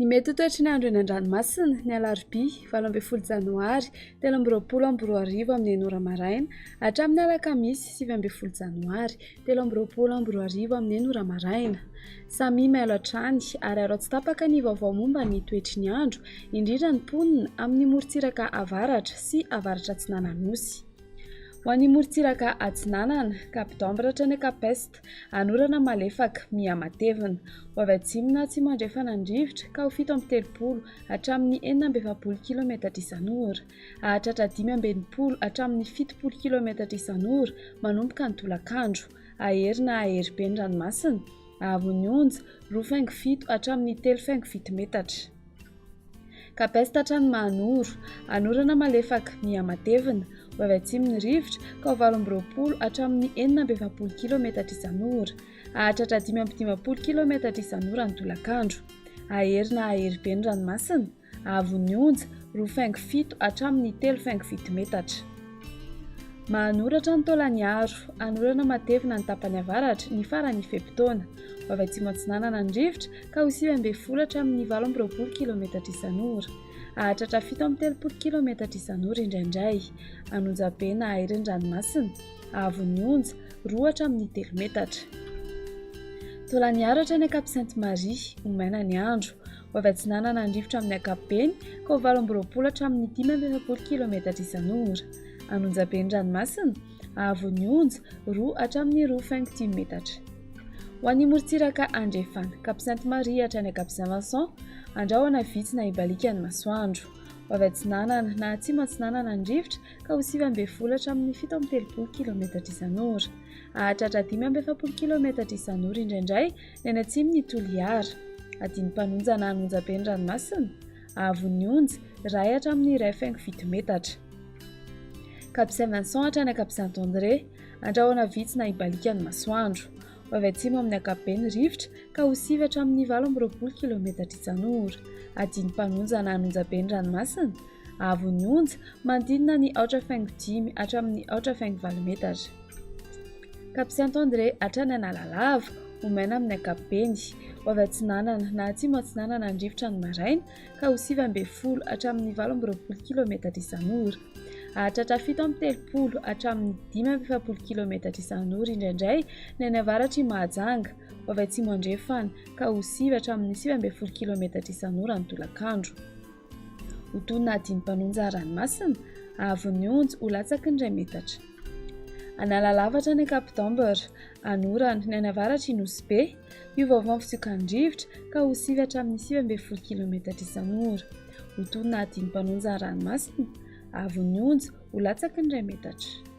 Ny mety ho toetry ny andro eny an-dranomasina ny alarobia 12 janoary 2024 amin'ny 9 ora maraina hatramin'ny alakamisy 7 janoary 2024 amin'ny 9 ora maraina. Samy mailo hatrany ary arao tsy tapaka ny vaovao momba ny toetry ny andro indrindra ny mponina amin'ny morontsiraka avaratra sy avaratra Atsinananosy. Ho an'ny morontsiraka Atsinanana, Cap d'Ambre ny Capeste, anorana malefaka miha-matevina. Ho avy atsimo na atsimo andrefana andrivotra ka ho 7:30 hatramin'ny 420 km isan'ora. Ahatratra 5:20 hatramin'ny 70 km isan'ora manomboka ny tolakandro. Ahery na ahery be ny ranomasina. Ahavon'ny onja 2.7 hatramin'ny 3.7 metatra. Capeste hatrany Mahanoro, anorana malefaka miha-matevina. Ho avy atsimo ny rivotra ka ho 8:20 hatramin'ny 420 km isan'ora. Ahatratra 5:20 km isan'ora ny tolakandro. Ahery na ahery be ny ranomasina. Ahavon'ny onja 2.7 hatramin'ny 3.7 metatra. Mahanoratra ny Taolagnaro, anorana matevina ny tapany avaratra ny farany fepitaona. Ho avy atsimo Atsinanana ny rivotra ka ho 9:20 hatramin'ny 12:20 km isan'ora. Ahatratra 7:30 km isan'ora indraindray. Anonjabe na ahery ny ranomasina. Ahavon'ny onja 2 hatramin'ny 3 metatra. Taolagnaro hatrany Cap Sainte-Marie, ho maina ny andro. Ho avy Atsinanana ny rivotra amin'ny ankapobeny ka ho 8:20 hatramin'ny 10:20 km isan'ora. Anonjabe ny ranomasina. Ahavon'ny onja 2 hatramin'ny 2.10 metatra. Ho an'ny morontsiraka andrefana, Cap Sainte-Marie hatrany Cap Saint-Vincent, andrahoana vitsy na ibalika ny masoandro. Ho avy Atsinanana na atsimo Atsinanana ny rivotra ka ho 9:20 hatramin'ny 7:30 km isan'ora. Ahatratra 5:20 km isan'ora indraindray ny any atsimon'ny Toliara. Adiny mpanonja na anonjabe ny ranomasina. Ahavon'ny onja 1 hatramin'ny 1.7 metatra. Cap Saint-Vincent hatrany Cap Saint-André, andrahoana vitsy na ibalika ny masoandro. Ho avy atsimo amin'ny ankapobeny rivotra ka ho 7 hatramin'ny 12:20 km isan'ora. Adiny mpanonja na anonjabe ny ranomasina. Ahavon'ny onja mandinina ny 8.5 hatramin'ny 8.4 metatra. Cap Saint-André hatrany Analalava, ho maina amin'ny ankapobeny. Ho avy Atsinanana na atsimo Atsinanana ny rivotra ny maraina ka ho 7:20 hatramin'ny 12:20 km isan'ora. Ahatratra 7:30 hatramin'ny 5:20 km isan'ora indraindray ny any avaratry Mahajanga. Ho avy atsimo andrefana ka ho 7 hatramin'ny 7:20 km isan'ora ny tolakandro. Ho tonina adiny mpanonja ranomasina. Ahavon'ny onja ho latsaky ny 2 metatra. Analalava hatrany Cap d'Ambre, anorana ny any avaratry Nosy-Be, miovaova fitsiokan'ny rivotra ka ho 7 hatramin'ny 7:20 km isan'ora. Ho tonina adiny mpanonja ranomasina. Ahavon'ny onja ho latsaky ny 2 metatra.